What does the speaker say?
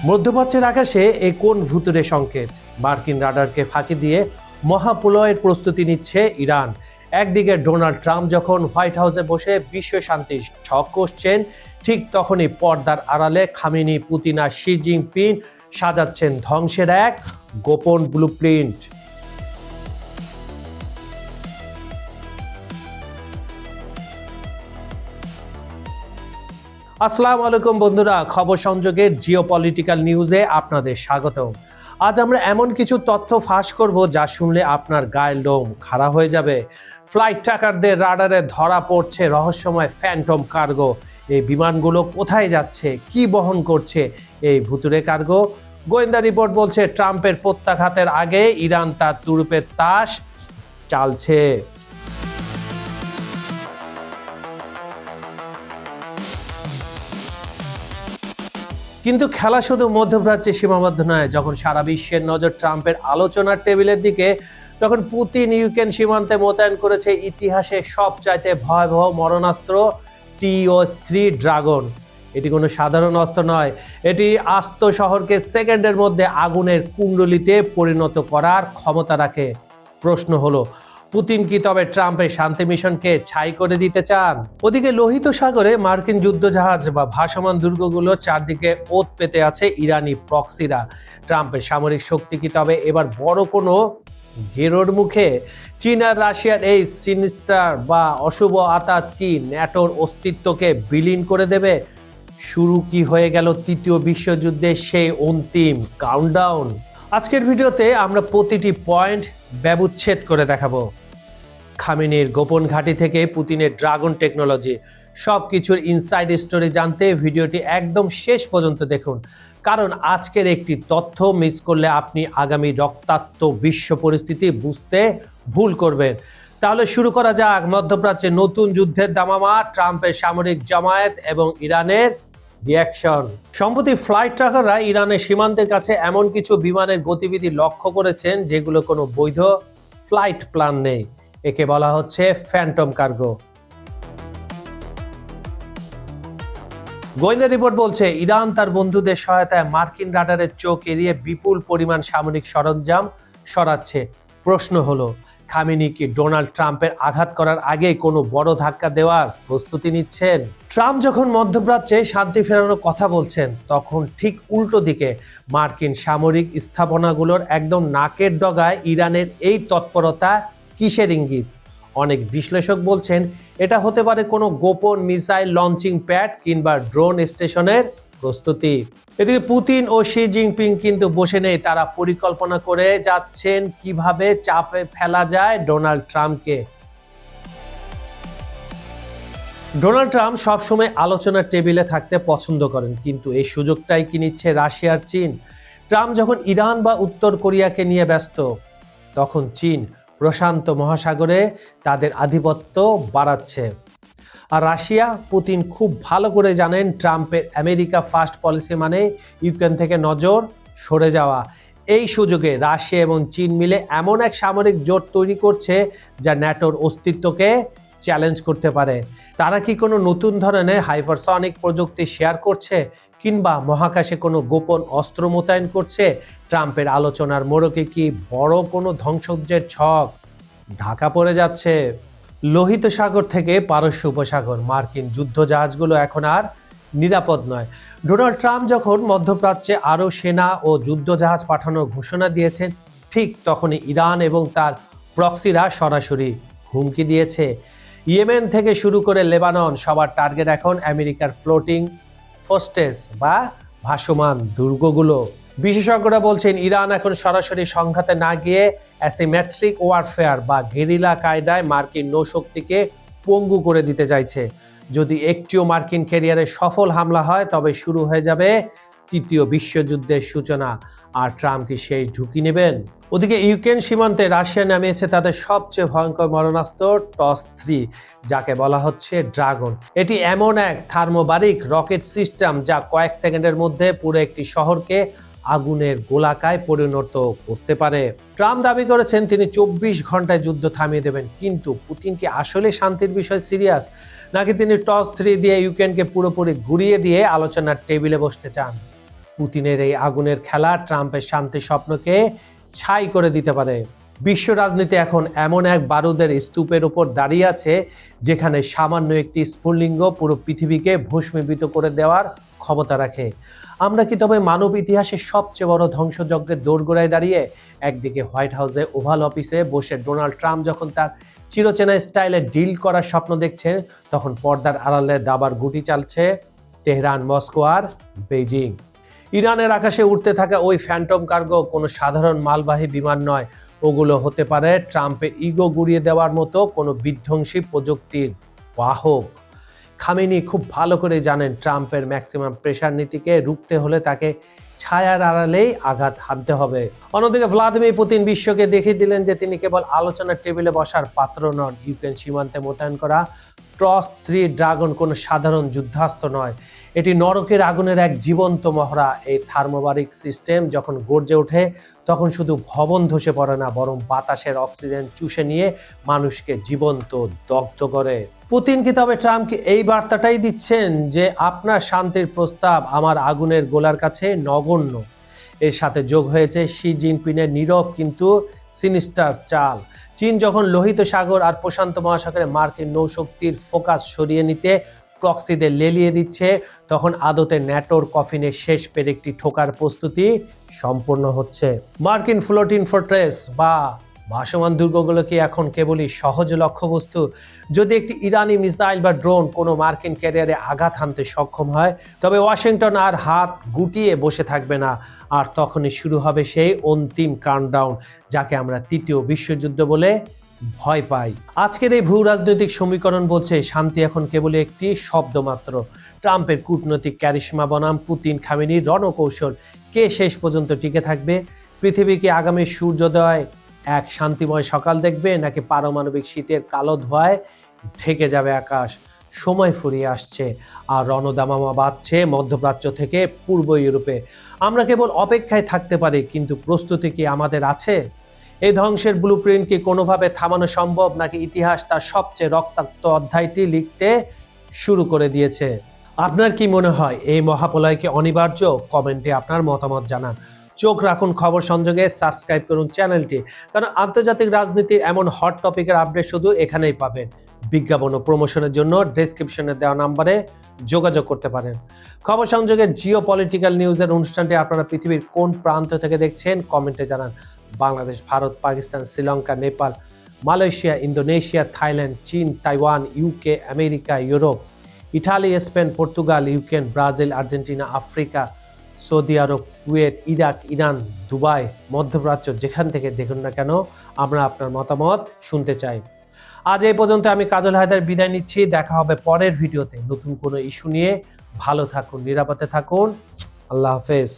মধ্যপ্রাচ্যের আকাশে এ কোন ভুতুরে সংকেত? মার্কিন রাডারকে ফাঁকি দিয়ে মহাপ্রলয়ের প্রস্তুতি নিচ্ছে ইরান। একদিকে ডোনাল্ড ট্রাম্প যখন হোয়াইট হাউসে বসে বিশ্ব শান্তির ছক কষছেন, ঠিক তখনই পর্দার আড়ালে খামেনি, পুতিন আর শি জিনপিং সাজাচ্ছেন ধ্বংসের এক গোপন ব্লুপ্রিন্ট। আসসালামু আলাইকুম বন্ধুরা, খবর সংযোগের জিওপলিটিক্যাল নিউজে আপনাদের স্বাগত। আজ আমরা এমন কিছু তথ্য ফাঁস করব যা শুনলে আপনার গায়ের লোম খাড়া হয়ে যাবে। ফ্লাইট ট্র্যাকারদের রাডারে ধরা পড়ছে রহস্যময় ফ্যান্টম কার্গো। এই বিমানগুলো কোথায় যাচ্ছে, কি বহন করছে এই ভুতুরে কার্গো? গোয়েন্দা রিপোর্ট বলছে ট্রাম্পের প্রত্যাঘাতের আগে ইরান তার তুরুপের তাস চালছে। কিন্তু খেলা শুধু মধ্যপ্রাচ্যে সীমাবদ্ধ নয়। যখন সারা বিশ্বের নজর ট্রাম্পের আলোচনার টেবিলের দিকে, তখন পুতিন ইউক্রেন সীমান্তে মোতায়েন করেছে ইতিহাসে সবচাইতে ভয়াবহ মরণাস্ত্র TOS-3 ড্রাগন। এটি কোনো সাধারণ অস্ত্র নয়, এটি আস্ত শহরকে সেকেন্ডের মধ্যে আগুনের কুণ্ডলিতে পরিণত করার ক্ষমতা রাখে। প্রশ্ন হলো, পুতিন কি তবে ট্রাম্পের শান্তি মিশনকে ছাই করে দিতে চান? ওদিকে লোহিত সাগরে মার্কিন যুদ্ধজাহাজ বা ভাসমান দুর্গগুলো চারদিকে ওত পেতে আছে ইরানি প্রক্সিরা। ট্রাম্পের সামরিক শক্তি কি তবে এবার বড় কোনো গেরোর মুখে? চীন আর রাশিয়ার এই সিনিস্টার বা অশুভ আতাত কি ন্যাটোর অস্তিত্বকে বিলীন করে দেবে? শুরু কি হয়ে গেল তৃতীয় বিশ্বযুদ্ধের সেই অন্তিম কাউন্টডাউন? আজকের ভিডিওতে আমরা প্রতিটি পয়েন্ট ব্যবচ্ছেদ করে দেখাবো। খামেনির গোপন ঘাঁটি থেকে পুতিনের ড্রাগন টেকনোলজি, সবকিছুর ইনসাইড স্টোরি জানতে ভিডিওটি একদম শেষ পর্যন্ত দেখুন, কারণ আজকের একটি তথ্য মিস করলে আপনি আগামী রক্তাক্ত বিশ্ব পরিস্থিতি বুঝতে ভুল করবেন। তাহলে শুরু করা যাক মধ্যপ্রাচ্যে নতুন যুদ্ধের দামামা, ট্রাম্পের সামরিক জামায়াত এবং ইরানের রিয়াকশন। সম্প্রতি ফ্লাইট ট্র্যাকাররা ইরানের সীমান্তের কাছে এমন কিছু বিমানের গতিবিধি লক্ষ্য করেছেন যেগুলো কোনো বৈধ ফ্লাইট প্ল্যান নেই। একে বলা হচ্ছে ফ্যান্টম কার্গো। গোয়েন্দা রিপোর্ট বলছে ইরান তার বন্ধুদের সহায়তায় মার্কিন রাডারের চোখ এড়িয়ে বিপুল পরিমাণ সামরিক সরঞ্জাম সরাচ্ছে। প্রশ্ন হলো, খামেনি কি ডোনাল্ড ট্রাম্পের আঘাত করার আগে কোনো বড় ধাক্কা দেওয়ার প্রস্তুতি নিচ্ছেন? ট্রাম্প যখন মধ্যপ্রাচ্যে শান্তি ফেরানোর কথা বলছেন, তখন ঠিক উল্টো দিকে মার্কিন সামরিক স্থাপনাগুলোর একদম নাকের ডগায় ইরানের এই তৎপরতা কিসের ইঙ্গিত? অনেক বিশ্লেষক বলছেন এটা হতে পারে কোনো গোপন মিসাইল লঞ্চিং প্যাড কিংবা ড্রোন স্টেশনের প্রস্তুতি। এদিকে পুতিন ও শি জিনপিং কিন্তু বসে নেই, তারা পরিকল্পনা করে যাচ্ছেন কিভাবে চাপে ফেলা যায় ডোনাল্ড ট্রাম্পকে। ডোনাল্ড ট্রাম্প সবসময় আলোচনার টেবিলে থাকতে পছন্দ করেন, কিন্তু এই সুযোগটাই কি নিচ্ছে রাশিয়ার চীন? ট্রাম্প যখন ইরান বা উত্তর কোরিয়াকে নিয়ে ব্যস্ত, তখন চীন প্রশান্ত মহাসাগরে তাদের আধিপত্য বাড়াচ্ছে। আর রাশিয়া, পুতিন খুব ভালো করে জানেন ট্রাম্পের আমেরিকা ফার্স্ট পলিসি মানে ইউক্রেন থেকে নজর সরে যাওয়া। এই সুযোগে রাশিয়া এবং চীন মিলে এমন এক সামরিক জোট তৈরি করছে যা ন্যাটোর অস্তিত্বকে চ্যালেঞ্জ করতে পারে। তারা কি কোনো নতুন ধরনের হাইপারসনিক প্রযুক্তি শেয়ার করছে, কিংবা মহাকাশে কোনো গোপন অস্ত্র মোতায়েন করছে? ট্রাম্পের আলোচনার মোড়কে কি বড় কোনো ধ্বংসযজ্ঞের ছক ঢাকা পড়ে যাচ্ছে? লোহিত সাগর থেকে পারস্য উপসাগর, মার্কিন যুদ্ধজাহাজগুলো এখন আর নিরাপদ নয়। ডোনাল্ড ট্রাম্প যখন মধ্যপ্রাচ্যে আরও সেনা ও যুদ্ধজাহাজ পাঠানোর ঘোষণা দিয়েছেন, ঠিক তখনই ইরান এবং তার প্রক্সিরা সরাসরি হুমকি দিয়েছে। ইয়েমেন থেকে শুরু করে লেবানন, সবার টার্গেট এখন আমেরিকার ফ্লোটিং ফোর্ট্রেস বা ভাসমান দুর্গগুলো। বিশেষজ্ঞরা বলছেন ইরান এখন সরাসরি সংঘাতে না গিয়ে অ্যাসিমেট্রিক ওয়ারফেয়ার বা গেরিলা কায়দায় মার্কিন নৌশক্তিকে পঙ্গু করে দিতে চাইছে। যদি একটিও মার্কিন ক্যারিয়ারে সফল হামলা হয়, তবে শুরু হয়ে যাবে তৃতীয় বিশ্বযুদ্ধের সূচনা। আর ট্রাম্প কি সেই ঝুঁকি নেবেন? ওদিকে ইউক্রেন সীমান্তে রাশিয়া নামিয়েছে তাদের সবচেয়ে ভয়ঙ্কর মারণাস্ত্র TOS-3, যাকে বলা হচ্ছে ড্রাগন। এটি এমন এক থার্মোবারিক রকেট সিস্টেম যা কয়েক সেকেন্ডের মধ্যে পুরো একটি শহরকে আগুনের গোলাকায় পরিণত করতে পারে। ট্রাম্প দাবি করেছেন তিনি 24 ঘন্টায় যুদ্ধ থামিয়ে দেবেন, কিন্তু পুতিন কি আসলে শান্তির বিষয় সিরিয়াস, নাকি তিনি TOS-3 দিয়ে ইউক্রেনকে পুরোপুরি ঘুরিয়ে দিয়ে আলোচনার টেবিলে বসতে চান? পুতিনের এই আগুনের খেলা ট্রাম্পের শান্তির স্বপ্নকে ছাই করে দিতে পারে। বিশ্ব রাজনীতি এখন এমন এক বারুদের স্তূপের উপর দাঁড়িয়ে আছে যেখানে সামান্য একটি স্ফুলিঙ্গ পুরো পৃথিবীকে ভস্মীভূত করে দেওয়ার ক্ষমতা রাখে। আমরা কি তবে মানব ইতিহাসের সবচেয়ে বড় ধ্বংসযজ্ঞের দোরগোড়ায় দাঁড়িয়ে? একদিকে হোয়াইট হাউসে ওভাল অফিসে বসে ডোনাল্ড ট্রাম্প যখন তার চিরচেনা স্টাইলে ডিল করার স্বপ্ন দেখছেন, তখন পর্দার আড়ালে দাবার গুটি চালছে তেহরান, মস্কো আর বেইজিং। ইরানের আকাশে উঠতে থাকা ওই ফ্যান্টম কার্গো কোনো সাধারণ মালবাহী বিমান নয়, ওগুলো হতে পারে ট্রাম্পের ইগো গুড়িয়ে দেওয়ার মতো কোনো বিধ্বংসী প্রযুক্তির বাহক। খামেনি খুব ভালো করে জানেন ট্রাম্পের ম্যাক্সিমাম প্রেশার নীতিকে রুখতে হলে তাকে ছায়ার আড়ালেই আঘাত হানতে হবে। অন্যদিকে ভ্লাদিমির পুতিন বিশ্বকে দেখিয়ে দিলেন যে তিনি কেবল আলোচনার টেবিলে বসার পাত্র নন। ইউক্রেন সীমান্তে মোতায়েন করা ট্রস 3 ড্রাগন কোনো সাধারণ যুদ্ধাস্ত্র নয়, এটি নরকের আগুনের এক জীবন্ত মহড়া। এই থার্মোবারিক সিস্টেম যখন গর্জে ওঠে তখন শুধু ভবন ধসে পড়ে না, বরং বাতাসের অক্সিজেন চুষে নিয়ে মানুষকে জীবন্ত দগ্ধ করে। পুতিন কি তবে ট্রাম্পকে এই বার্তাটাই দিচ্ছেন যে আপনার শান্তির প্রস্তাব আমার আগুনের গোলার কাছে নগণ্য? এর সাথে যোগ হয়েছে শি জিনপিংয়ের নীরব কিন্তু সিনিস্টার চাল। চীন যখন লোহিত সাগর আর প্রশান্ত মহাসাগরে মার্কিন নৌশক্তির ফোকাস সরিয়ে নিতে প্রক্সিদের লেলিয়ে দিচ্ছে, তখন আদতে ন্যাটোর কফিনের শেষ পেরেকটি ঠোকার প্রস্তুতি সম্পূর্ণ হচ্ছে। মার্কিন ফ্লোটিং ফোর্ট্রেস বা ভাসমান দুর্গগুলো কি এখন কেবলই সহজ লক্ষ্যবস্তু? যদি একটি ইরানি মিসাইল বা ড্রোন কোনো মার্কিন ক্যারিয়ারে আঘাত হানতে সক্ষম হয়, তবে ওয়াশিংটন আর হাত গুটিয়ে বসে থাকবে না, আর তখনই শুরু হবে সেই অন্তিম কাউন্টডাউন যাকে আমরা তৃতীয় বিশ্বযুদ্ধ বলে ভয় পাই। আজকের এই ভূ রাজনৈতিক সমীকরণ বলছে শান্তি এখন কেবল একটি শব্দ মাত্র। ট্রাম্পের কূটনৈতিক ক্যারিশমা বনাম পুতিন খামেনির রণকৌশল, কে শেষ পর্যন্ত টিকে থাকবে? পৃথিবী কি আগামী সূর্যোদয় এক শান্তিময় সকাল দেখবে, নাকি পারমাণবিক শীতের কালো ধোঁয়ায় ঢেকে যাবে আকাশ? সময় ফুরিয়ে আসছে আর রণদামামা বাজছে মধ্যপ্রাচ্য থেকে পূর্ব ইউরোপে। আমরা কেবল অপেক্ষায় থাকতে পারি, কিন্তু প্রস্তুতি কি আমাদের আছে? এই ধ্বংসের ব্লুপ্রিন্ট কি কোনোভাবে থামানো সম্ভব, নাকি ইতিহাস তার সবচেয়ে রক্তাক্ত অধ্যায়টি লিখতে শুরু করে দিয়েছে? আপনার কি মনে হয় এই মহাপ্রলয় কি অনিবার্য? কমেন্টে আপনার মতামত জানান। চোখ রাখুন খবর সংযোগে, সাবস্ক্রাইব করুন চ্যানেলটি, কারণ আন্তর্জাতিক রাজনীতির এমন হট টপিকের আপডেট শুধু এখানেই পাবেন। বিজ্ঞাপন ও প্রমোশনের জন্য ডেসক্রিপশনে দেওয়া নাম্বারে যোগাযোগ করতে পারেন। খবর সংযোগের জিও পলিটিক্যাল নিউজের অনুষ্ঠানটি আপনারা পৃথিবীর কোন প্রান্ত থেকে দেখছেন কমেন্টে জানান। Bangladesh, Bharat, Pakistan, Sri Lanka, Nepal, Malaysia, Indonesia, Thailand, চীন, Taiwan, UK, America, Europe, Italy, Spain, Portugal, Ukraine, Brazil, Argentina, Africa, Saudi Arab, Kuwait, Iraq, Iran, Dubai, মধ্যপ্রাচ্য, যেখান থেকে দেখুন না কেন আমরা আপনার মতামত শুনতে চাই। আজ এই পর্যন্ত আমি কাজল হায়দার বিদায় নিচ্ছি। দেখা হবে পরের ভিডিওতে নতুন কোনো ইস্যু নিয়ে। ভালো থাকুন, নিরাপদে থাকুন। আল্লাহ হাফেজ।